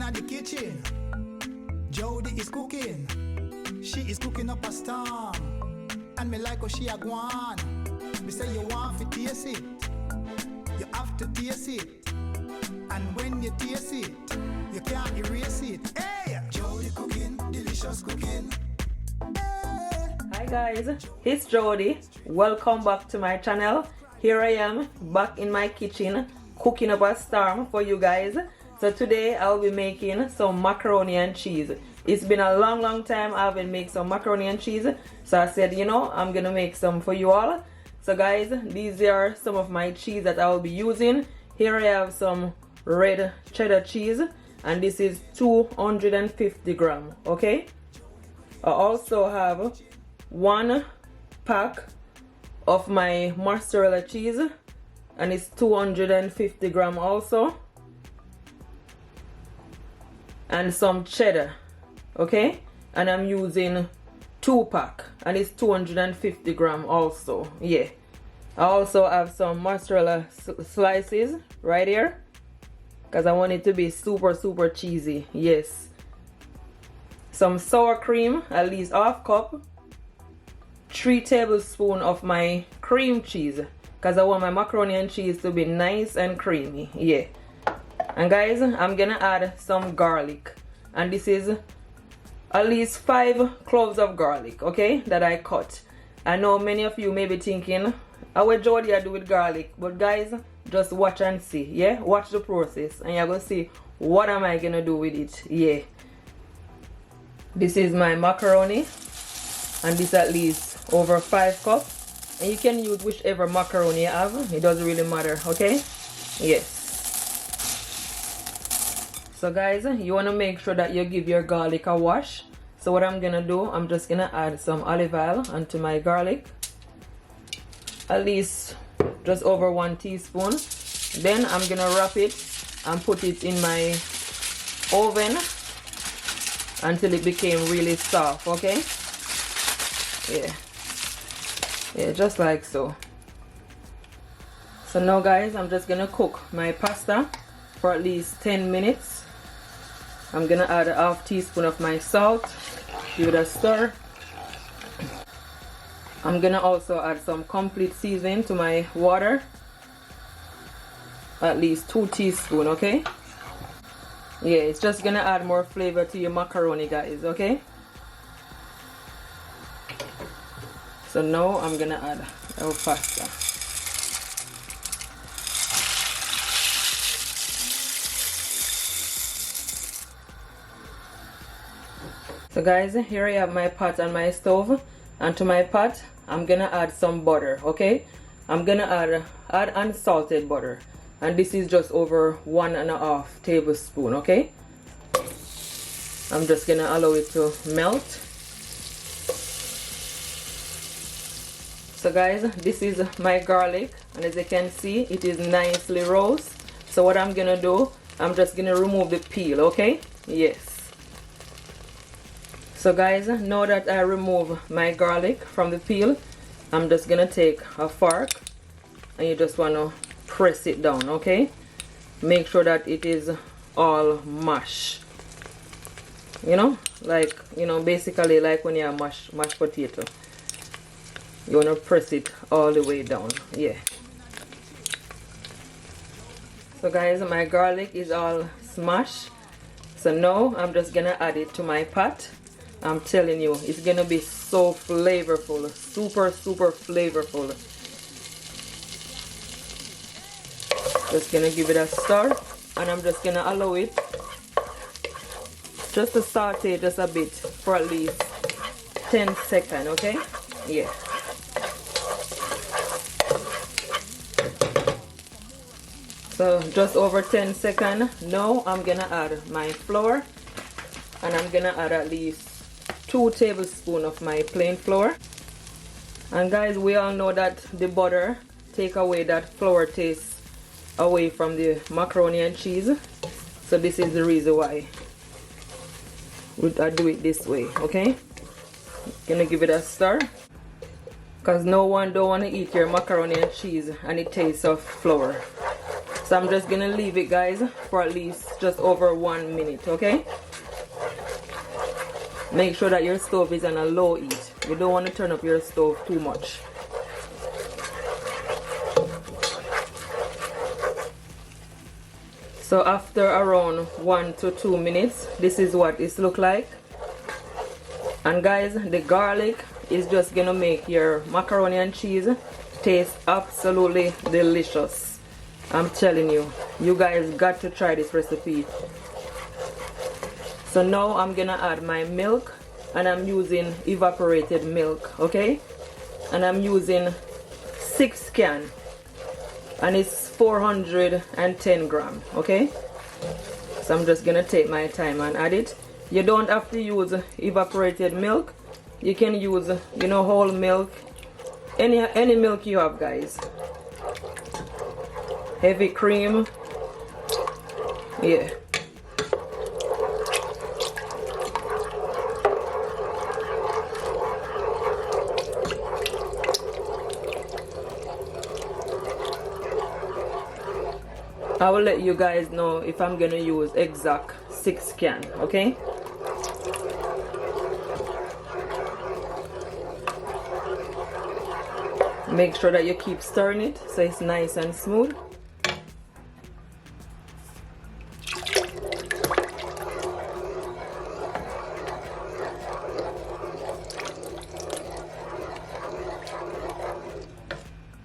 at the kitchen. Jody is cooking. She is cooking up a storm. And me like how she a gwan. Me say you want to taste it. You have to taste it. And when you taste it, you can't erase it. Hey! Jody cooking, delicious cooking. Hey. Hi guys, it's Jody. Welcome back to my channel. Here I am back in my kitchen cooking up a storm for you guys. So today I'll be making some macaroni and cheese. It's been a long time I've been making some macaroni and cheese. So I said, you know, I'm gonna make some for you all. So guys, these are some of my cheese that I will be using. Here I have some red cheddar cheese, and this is 250 grams. Okay, I also have 1 pack of my mozzarella cheese, and it's 250 grams also, and some cheddar. Okay, and I'm using 2 pack, and it's 250 grams also. Yeah, I also have some mozzarella slices right here because I want it to be super cheesy. Yes, some sour cream, at least ½ cup, 3 tablespoons of my cream cheese because I want my macaroni and cheese to be nice and creamy. Yeah, and guys, I'm gonna add some garlic, and this is at least 5 cloves of garlic, okay, that I cut. I know many of you may be thinking, how would Jody I do with garlic? But guys, just watch and see. Yeah, watch the process and you're gonna see what am I gonna do with it. Yeah, this is my macaroni, and this at least over 5 cups, and you can use whichever macaroni you have, it doesn't really matter. Okay, yes. So guys, you want to make sure that you give your garlic a wash. So what I'm gonna do, I'm just gonna add some olive oil onto my garlic, at least just over 1 teaspoon. Then I'm gonna wrap it and put it in my oven until it became really soft. Okay, yeah, just like so. So now guys, I'm just gonna cook my pasta for at least 10 minutes. I'm gonna add a ½ teaspoon of my salt, give it a stir. I'm gonna also add some complete seasoning to my water, at least 2 teaspoons. Okay, yeah, it's just gonna add more flavor to your macaroni, guys. Okay, so now I'm gonna add our pasta. So guys, here I have my pot on my stove, and to my pot I'm gonna add some butter. Okay, I'm gonna add unsalted butter, and this is just over 1½ tablespoon. Okay, I'm just gonna allow it to melt. So guys, this is my garlic, and as you can see, it is nicely roast. So what I'm gonna do, I'm just gonna remove the peel. Okay, yes. So guys, now that I remove my garlic from the peel, I'm just gonna take a fork, and you just want to press it down. Okay, make sure that it is all mashed, you know, like, you know, basically like when you mash mashed potato, you want to press it all the way down. Yeah. So guys, my garlic is all smashed, so now I'm just gonna add it to my pot. I'm telling you, it's gonna be so flavorful, super flavorful. Just gonna give it a stir, and I'm just gonna allow it just to saute just a bit for at least 10 seconds. Okay, yeah. So just over 10 seconds. Now I'm gonna add my flour, and I'm gonna add at least 2 tablespoons of my plain flour. And guys, we all know that the butter take away that flour taste away from the macaroni and cheese, so this is the reason why I do it this way. Okay, gonna give it a stir, because no one don't want to eat your macaroni and cheese and it tastes of flour. So I'm just gonna leave it, guys, for at least just over 1 minute, okay? Make sure that your stove is on a low heat. You don't want to turn up your stove too much. So after around 1 to 2 minutes, this is what it looks like. And guys, the garlic is just gonna make your macaroni and cheese taste absolutely delicious. I'm telling you, you guys got to try this recipe. So now I'm gonna add my milk, and I'm using evaporated milk, okay? And I'm using 6 cans, and it's 410 grams, okay? So I'm just gonna take my time and add it. You don't have to use evaporated milk. You can use, you know, whole milk, any milk you have, guys. Heavy cream, yeah. I will let you guys know if I'm gonna use exact 6 cans, okay? Make sure that you keep stirring it so it's nice and smooth.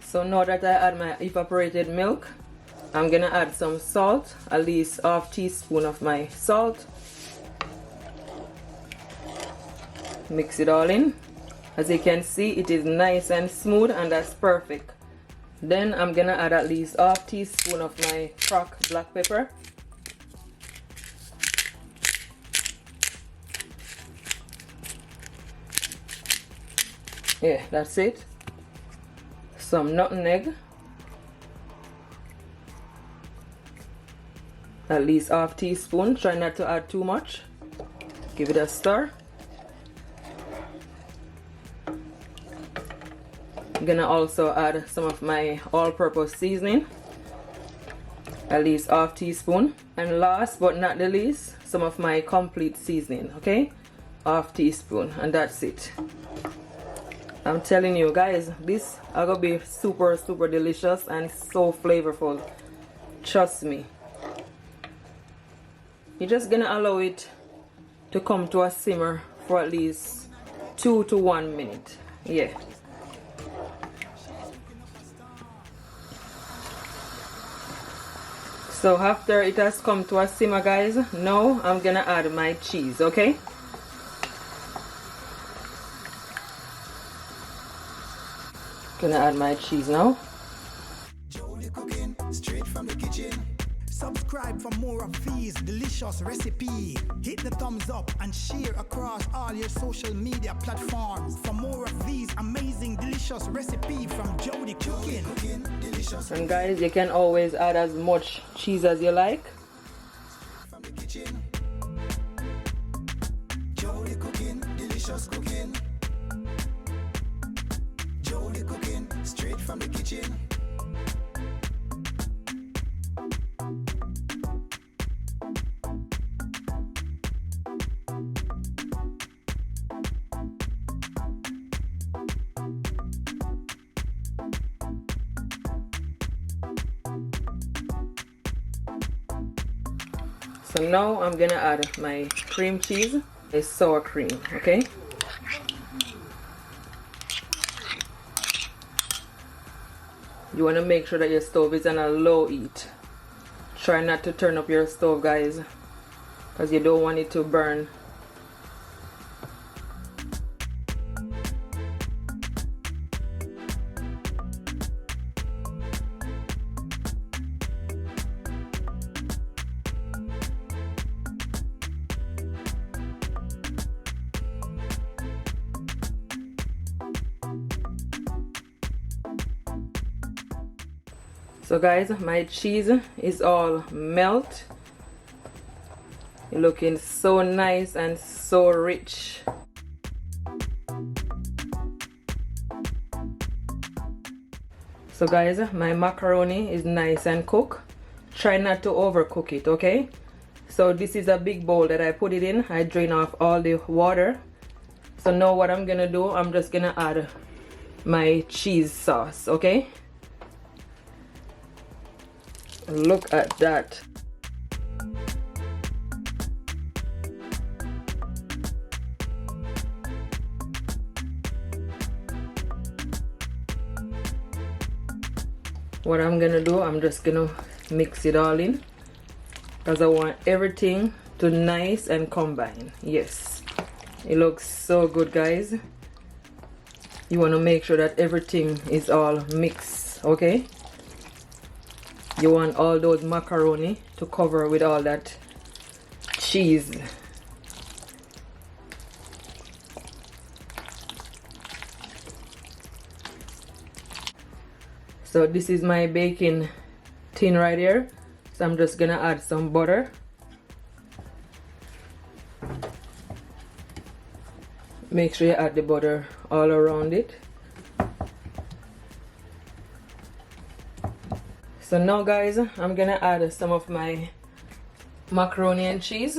So now that I add my evaporated milk, I'm gonna add some salt, at least half teaspoon of my salt. Mix it all in. As you can see, it is nice and smooth, and that's perfect. Then I'm gonna add at least half teaspoon of my cracked black pepper. Yeah, that's it. Some nutmeg. At least half teaspoon. Try not to add too much. Give it a stir. I'm gonna also add some of my all-purpose seasoning. At least half teaspoon. And last but not the least, some of my complete seasoning, okay? Half teaspoon, and that's it. I'm telling you guys, this is gonna be super delicious and so flavorful. Trust me. You're just gonna allow it to come to a simmer for at least 2 to 1 minute. Yeah. So after it has come to a simmer, guys, now I'm gonna add my cheese, okay? Gonna add my cheese now. Straight from the kitchen. Subscribe for more of these delicious recipes. Hit the thumbs up and share across all your social media platforms for more of these amazing delicious recipes from Jody Cooking. And guys, you can always add as much cheese as you like. From the kitchen. Jody Cooking, delicious cooking. Jody Cooking, straight from the kitchen. So now I'm gonna add my cream cheese, it's sour cream, okay? You wanna make sure that your stove is on a low heat. Try not to turn up your stove, guys, because you don't want it to burn. So guys, my cheese is all melt. It's looking so nice and so rich. So guys, my macaroni is nice and cooked. try not to overcook it, okay? So this is a big bowl that I put it in. I drain off all the water. So now what I'm gonna do, I'm just gonna add my cheese sauce, okay? Look at that. What I'm gonna do, I'm just gonna mix it all in because I want everything to nice and combine. Yes, it looks so good, guys. You want to make sure that everything is all mixed, okay? You want all those macaroni to cover with all that cheese. So this is my baking tin right here. So I'm just gonna add some butter. Make sure you add the butter all around it. So now guys, I'm gonna add some of my macaroni and cheese.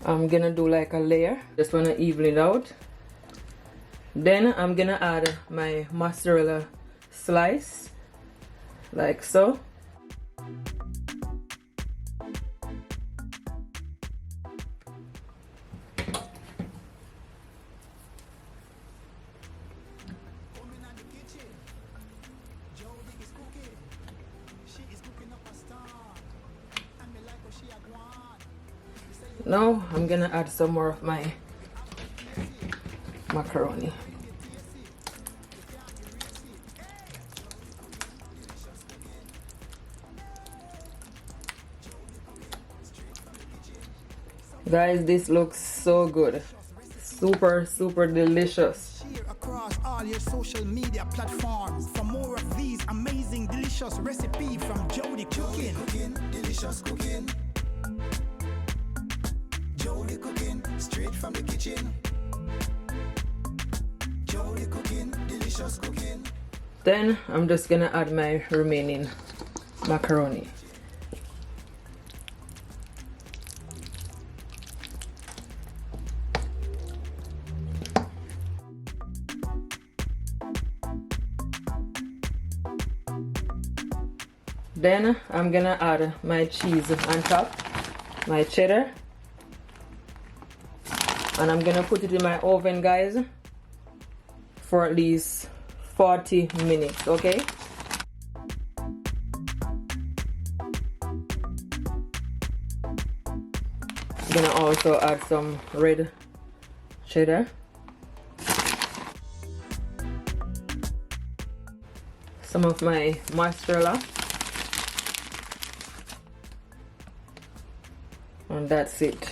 I'm gonna do like a layer. Just wanna even it out. Then I'm gonna add my mozzarella slice, like so. Now I'm gonna add some more of my macaroni. Guys, this looks so good. Super, super delicious. Share across all your social media platforms for more of these amazing, delicious recipes from Jody Cooking. Delicious cooking. Jody Cooking, straight from the kitchen. Jody Cooking, delicious cooking. Then I'm just gonna add my remaining macaroni. Then I'm gonna add my cheese on top, my cheddar, and I'm gonna put it in my oven, guys, for at least 40 minutes, okay? I'm gonna also add some red cheddar, some of my mozzarella, and that's it.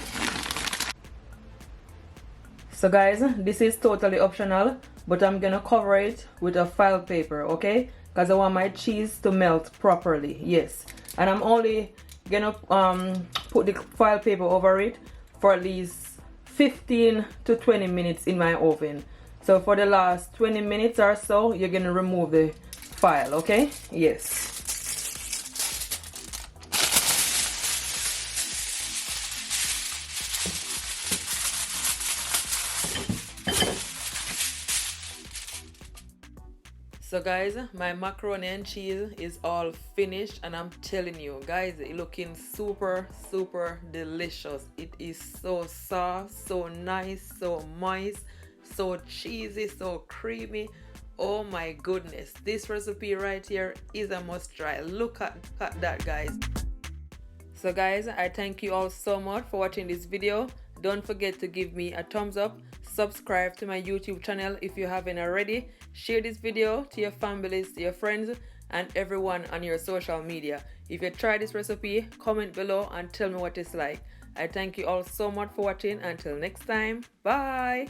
So guys, this is totally optional, but I'm gonna cover it with a file paper, okay? Because I want my cheese to melt properly. Yes, and I'm only gonna put the file paper over it for at least 15 to 20 minutes in my oven. So for the last 20 minutes or so, you're gonna remove the file, okay? Yes. So guys, my macaroni and cheese is all finished, and I'm telling you guys, it's looking super, super delicious. It is so soft, so nice, so moist, so cheesy, so creamy. Oh my goodness, this recipe right here is a must try. Look at that, guys. So guys, I thank you all so much for watching this video. Don't forget to give me a thumbs up, subscribe to my YouTube channel if you haven't already, share this video to your families, to your friends, and everyone on your social media. If you try this recipe, comment below and tell me what it's like. I thank you all so much for watching. Until next time, bye.